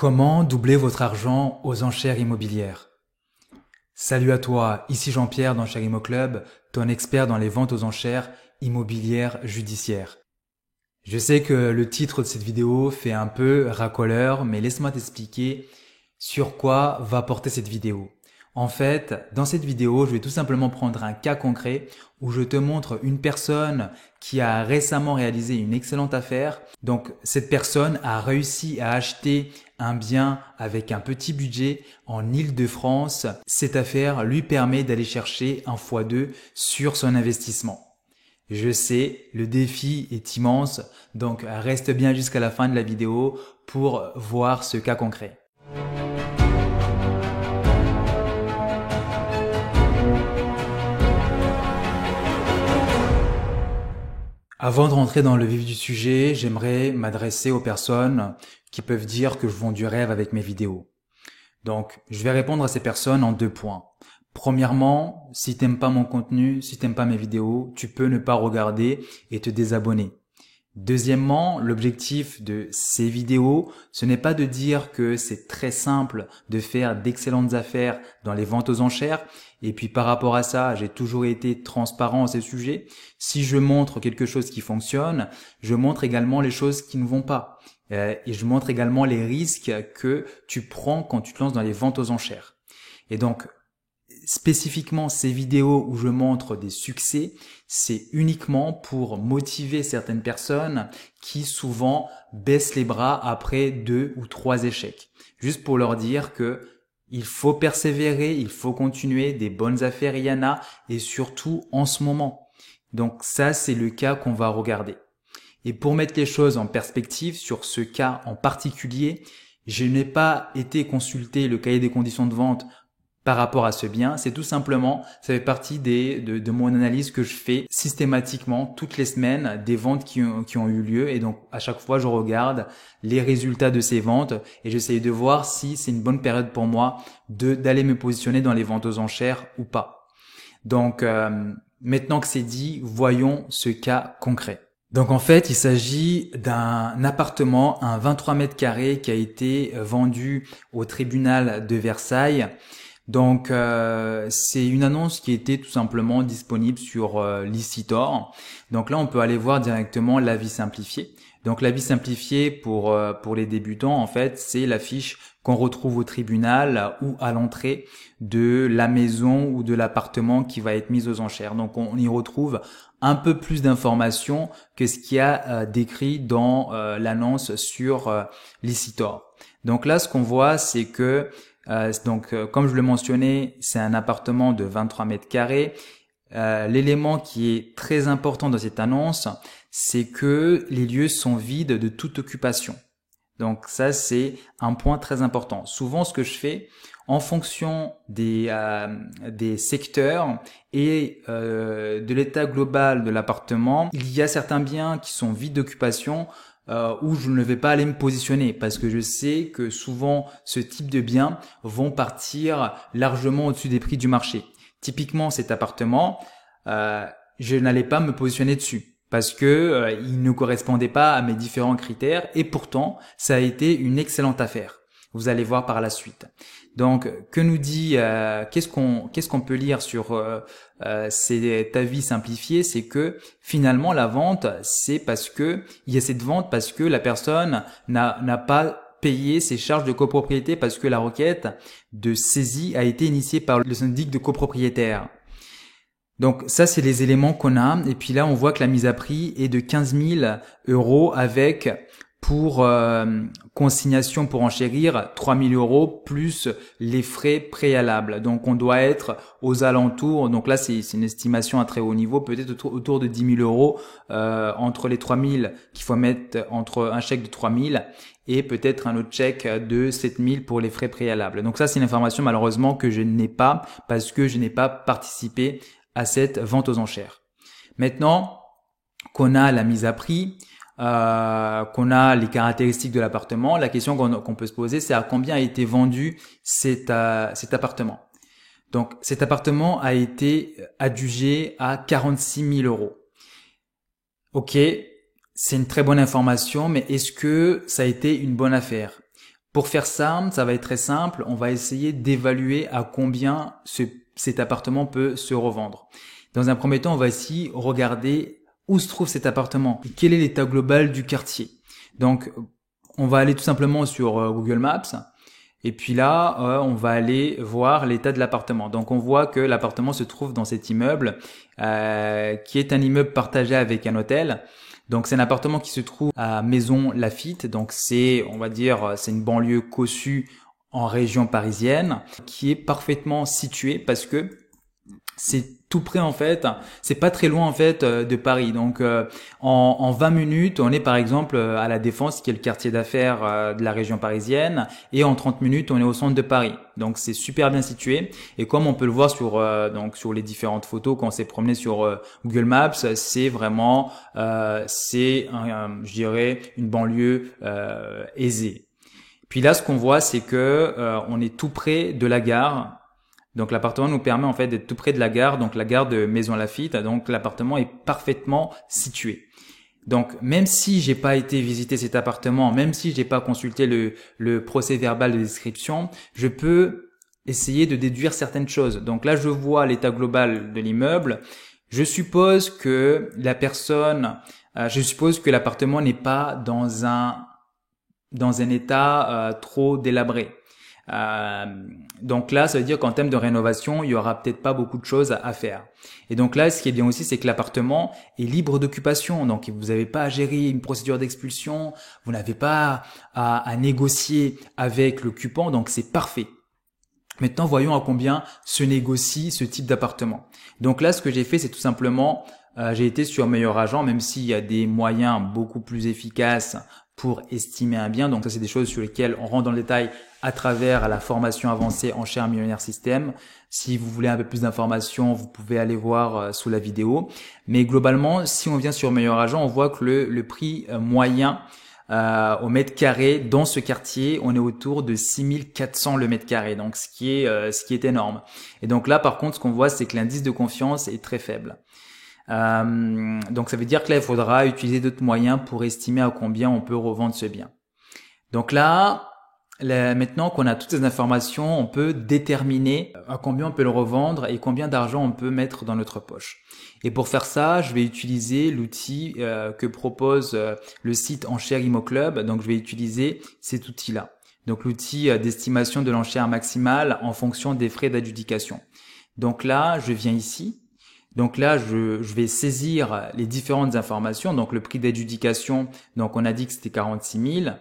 Comment doubler votre argent aux enchères immobilières? Salut à toi, ici Jean-Pierre d'Enchères Immo Club, ton expert dans les ventes aux enchères immobilières judiciaires. Je sais que le titre de cette vidéo fait un peu racoleur, mais laisse-moi t'expliquer sur quoi va porter cette vidéo. En fait, dans cette vidéo, je vais tout simplement prendre un cas concret où je te montre une personne qui a récemment réalisé une excellente affaire. Donc, cette personne a réussi à acheter un bien avec un petit budget en Île-de-France. Cette affaire lui permet d'aller chercher un x2 sur son investissement. Je sais, le défi est immense, donc reste bien jusqu'à la fin de la vidéo pour voir ce cas concret. Avant de rentrer dans le vif du sujet, j'aimerais m'adresser aux personnes qui peuvent dire que je vends du rêve avec mes vidéos. Donc, je vais répondre à ces personnes en 2 points. Premièrement, si t'aimes pas mon contenu, si t'aimes pas mes vidéos, tu peux ne pas regarder et te désabonner. Deuxièmement, l'objectif de ces vidéos, ce n'est pas de dire que c'est très simple de faire d'excellentes affaires dans les ventes aux enchères. Et puis par rapport à ça, j'ai toujours été transparent à ces sujets. Si je montre quelque chose qui fonctionne, je montre également les choses qui ne vont pas. Et je montre également les risques que tu prends quand tu te lances dans les ventes aux enchères. Et donc, spécifiquement ces vidéos où je montre des succès, c'est uniquement pour motiver certaines personnes qui souvent baissent les bras après 2 ou 3 échecs. Juste pour leur dire que il faut persévérer, il faut continuer, des bonnes affaires il y en a, et surtout en ce moment. Donc ça, c'est le cas qu'on va regarder. Et pour mettre les choses en perspective sur ce cas en particulier, je n'ai pas été consulter le cahier des conditions de vente par rapport à ce bien, c'est tout simplement, ça fait partie de mon analyse que je fais systématiquement toutes les semaines des ventes qui ont eu lieu, et donc à chaque fois je regarde les résultats de ces ventes et j'essaye de voir si c'est une bonne période pour moi d'aller me positionner dans les ventes aux enchères ou pas. Donc maintenant que c'est dit, voyons ce cas concret. Donc en fait, il s'agit d'un appartement, un 23 mètres carrés qui a été vendu au tribunal de Versailles. Donc c'est une annonce qui était tout simplement disponible sur Licitor. Donc là on peut aller voir directement l'avis simplifié. Donc l'avis simplifié pour les débutants, en fait, c'est la fiche qu'on retrouve au tribunal ou à l'entrée de la maison ou de l'appartement qui va être mis aux enchères. Donc on y retrouve un peu plus d'informations que ce qu'il y a décrit dans l'annonce sur Licitor. Donc là ce qu'on voit, c'est que comme je le mentionnais, c'est un appartement de 23 mètres carrés. L'élément qui est très important dans cette annonce, c'est que les lieux sont vides de toute occupation. Donc ça, c'est un point très important. Souvent, ce que je fais, en fonction des secteurs et de l'état global de l'appartement, il y a certains biens qui sont vides d'occupation, où je ne vais pas aller me positionner parce que je sais que souvent ce type de biens vont partir largement au-dessus des prix du marché. Typiquement cet appartement, je n'allais pas me positionner dessus parce que il ne correspondait pas à mes différents critères, et pourtant ça a été une excellente affaire. Vous allez voir par la suite. Donc, que nous dit, qu'est-ce qu'on peut lire sur cet avis simplifié? C'est que finalement la vente, c'est parce que il y a cette vente parce que la personne n'a pas payé ses charges de copropriété, parce que la requête de saisie a été initiée par le syndic de copropriétaires. Donc ça, c'est les éléments qu'on a. Et puis là, on voit que la mise à prix est de 15 000 € avec, pour consignation pour enchérir, 3 000 € plus les frais préalables. Donc on doit être aux alentours, donc là c'est une estimation à très haut niveau, peut-être autour de 10 000 € entre les 3 000 qu'il faut mettre, entre un chèque de 3 000 et peut-être un autre chèque de 7 000 pour les frais préalables. Donc ça, c'est une information malheureusement que je n'ai pas parce que je n'ai pas participé à cette vente aux enchères. Maintenant qu'on a la mise à prix, qu'on a les caractéristiques de l'appartement, la question qu'on peut se poser, c'est à combien a été vendu cet appartement. Donc cet appartement a été adjugé à 46 000 €. Ok, c'est une très bonne information, mais est-ce que ça a été une bonne affaire? Pour faire ça, ça va être très simple. On va essayer d'évaluer à combien cet appartement peut se revendre. Dans un premier temps, on va ici regarder où se trouve cet appartement et quel est l'état global du quartier. Donc, on va aller tout simplement sur Google Maps. Et puis là, on va aller voir l'état de l'appartement. Donc on voit que l'appartement se trouve dans cet immeuble, qui est un immeuble partagé avec un hôtel. Donc c'est un appartement qui se trouve à Maison Laffitte. Donc c'est, on va dire, c'est une banlieue cossue en région parisienne, qui est parfaitement située parce que c'est tout près en fait, c'est pas très loin en fait de Paris. Donc en 20 minutes, on est par exemple à la Défense, qui est le quartier d'affaires de la région parisienne, et en 30 minutes, on est au centre de Paris. Donc c'est super bien situé. Et comme on peut le voir sur donc sur les différentes photos quand on s'est promené sur Google Maps, c'est vraiment je dirais une banlieue aisée. Puis là, ce qu'on voit, c'est que on est tout près de la gare. Donc l'appartement nous permet en fait d'être tout près de la gare, donc la gare de Maison Laffitte. Donc l'appartement est parfaitement situé. Donc même si j'ai pas été visiter cet appartement, même si j'ai pas consulté le procès-verbal de description, je peux essayer de déduire certaines choses. Donc là, je vois l'état global de l'immeuble. Je suppose que l'appartement n'est pas dans un état trop délabré. Donc là, ça veut dire qu'en termes de rénovation, il y aura peut-être pas beaucoup de choses à faire. Et donc là, ce qui est bien aussi, c'est que l'appartement est libre d'occupation. Donc vous n'avez pas à gérer une procédure d'expulsion, vous n'avez pas à négocier avec l'occupant, donc c'est parfait. Maintenant, voyons à combien se négocie ce type d'appartement. Donc là, ce que j'ai fait, c'est tout simplement, j'ai été sur Meilleur Agent, même s'il y a des moyens beaucoup plus efficaces pour estimer un bien. Donc ça, c'est des choses sur lesquelles on rentre dans le détail à travers la formation avancée Enchères Millionnaire Système. Si vous voulez un peu plus d'informations, vous pouvez aller voir sous la vidéo. Mais globalement, si on vient sur Meilleur Agent, on voit que le prix moyen au mètre carré dans ce quartier, on est autour de 6400 le mètre carré, donc ce qui est énorme. Et donc là, par contre, ce qu'on voit, c'est que l'indice de confiance est très faible. Donc ça veut dire que là, il faudra utiliser d'autres moyens pour estimer à combien on peut revendre ce bien. Donc là, maintenant qu'on a toutes ces informations, on peut déterminer à combien on peut le revendre et combien d'argent on peut mettre dans notre poche. Et pour faire ça, je vais utiliser l'outil que propose le site Enchères Immo Club. Donc je vais utiliser cet outil-là. Donc l'outil d'estimation de l'enchère maximale en fonction des frais d'adjudication. Donc là, je viens ici. Donc là, je vais saisir les différentes informations. Donc le prix d'adjudication, donc on a dit que c'était 46 000.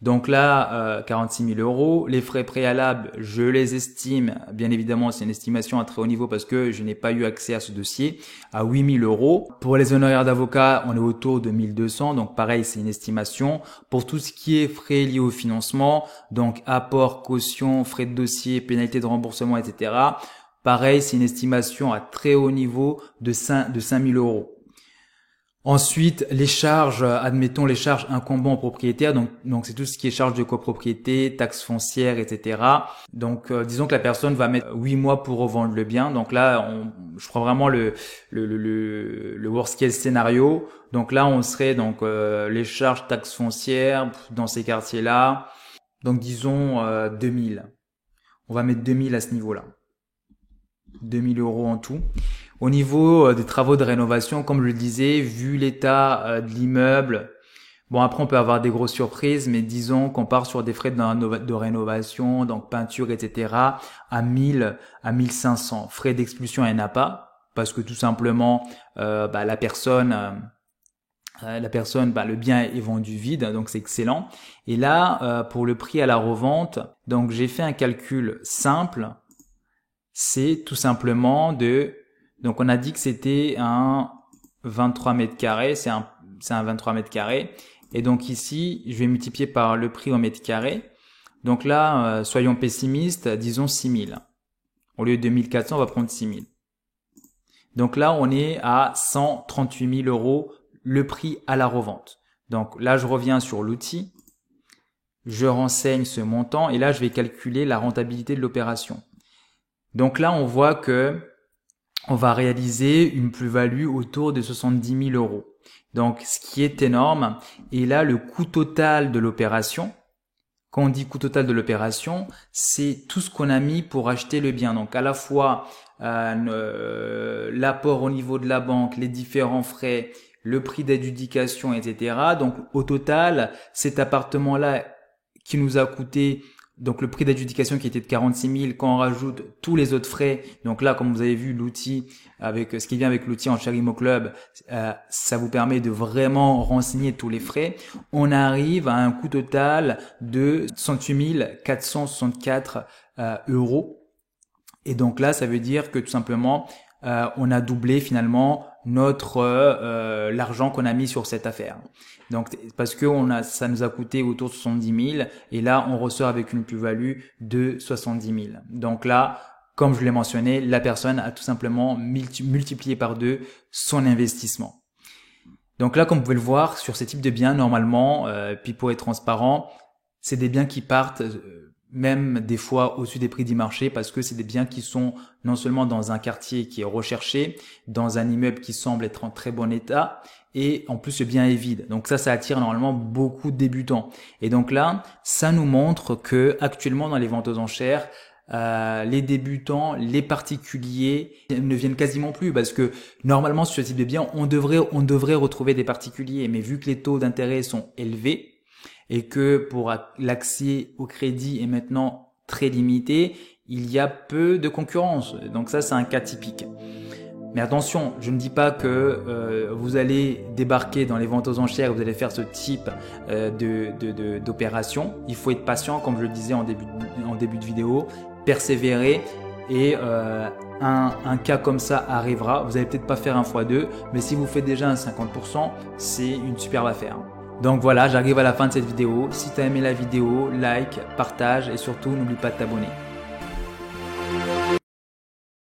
Donc là, 46 000 euros. Les frais préalables, je les estime. Bien évidemment, c'est une estimation à très haut niveau parce que je n'ai pas eu accès à ce dossier, à 8 000 euros. Pour les honoraires d'avocat, on est autour de 1 200. Donc pareil, c'est une estimation. Pour tout ce qui est frais liés au financement, donc apport, caution, frais de dossier, pénalité de remboursement, etc. Pareil, c'est une estimation à très haut niveau de 5 000 euros. Ensuite, les charges, admettons les charges incombant au propriétaire, donc c'est tout ce qui est charges de copropriété, taxes foncières, etc. Donc disons que la personne va mettre 8 mois pour revendre le bien. Donc là, je prends vraiment le worst case scénario. Donc là, on serait donc les charges taxes foncières dans ces quartiers-là. Donc disons 2000. On va mettre 2000 à ce niveau-là. 2000 euros en tout. Au niveau des travaux de rénovation, comme je le disais, vu l'état de l'immeuble, bon après on peut avoir des grosses surprises, mais disons qu'on part sur des frais de rénovation, donc peinture, etc. à 1000 à 1500. Frais d'expulsion, il n'y en a pas, parce que tout simplement la personne, le bien est vendu vide, donc c'est excellent. Et là, pour le prix à la revente, donc j'ai fait un calcul simple. C'est tout simplement donc on a dit que c'était un 23 mètres carrés, c'est un 23 mètres carrés. Et donc ici, je vais multiplier par le prix au mètre carré. Donc là, soyons pessimistes, disons 6000. Au lieu de 1400, on va prendre 6000. Donc là, on est à 138 000 euros le prix à la revente. Donc là, je reviens sur l'outil. Je renseigne ce montant et là, je vais calculer la rentabilité de l'opération. Donc là, on voit que on va réaliser une plus-value autour de 70 000 euros. Donc, ce qui est énorme. Et là, le coût total de l'opération, Quand on dit coût total de l'opération, c'est tout ce qu'on a mis pour acheter le bien. Donc à la fois l'apport au niveau de la banque, les différents frais, le prix d'adjudication, etc. Donc au total, cet appartement-là qui nous a coûté, donc le prix d'adjudication qui était de 46 000, quand on rajoute tous les autres frais, donc là comme vous avez vu l'outil, avec ce qui vient avec l'outil en Charimo Club, ça vous permet de vraiment renseigner tous les frais, on arrive à un coût total de 68 464 euros. Et donc là, ça veut dire que tout simplement, on a doublé finalement l'argent qu'on a mis sur cette affaire. Donc parce que ça nous a coûté autour de 70 000 et là on ressort avec une plus-value de 70 000. Donc là, comme je l'ai mentionné, la personne a tout simplement multiplié par 2 son investissement. Donc là, comme vous pouvez le voir, sur ces types de biens, normalement, puis pour être transparent, c'est des biens qui partent même des fois au-dessus des prix du marché parce que c'est des biens qui sont non seulement dans un quartier qui est recherché, dans un immeuble qui semble être en très bon état et en plus le bien est vide. Donc ça attire normalement beaucoup de débutants. Et donc là, ça nous montre que actuellement dans les ventes aux enchères, les débutants, les particuliers ne viennent quasiment plus parce que normalement sur ce type de biens, on devrait retrouver des particuliers, mais vu que les taux d'intérêt sont élevés, et que pour l'accès au crédit est maintenant très limité, il y a peu de concurrence. Donc ça, c'est un cas typique. Mais attention, je ne dis pas que vous allez débarquer dans les ventes aux enchères et vous allez faire ce type d'opération. Il faut être patient, comme je le disais en début de vidéo, persévérer et un cas comme ça arrivera. Vous n'allez peut-être pas faire un x2, mais si vous faites déjà un 50%, c'est une superbe affaire. Donc voilà, j'arrive à la fin de cette vidéo. Si tu as aimé la vidéo, like, partage et surtout n'oublie pas de t'abonner.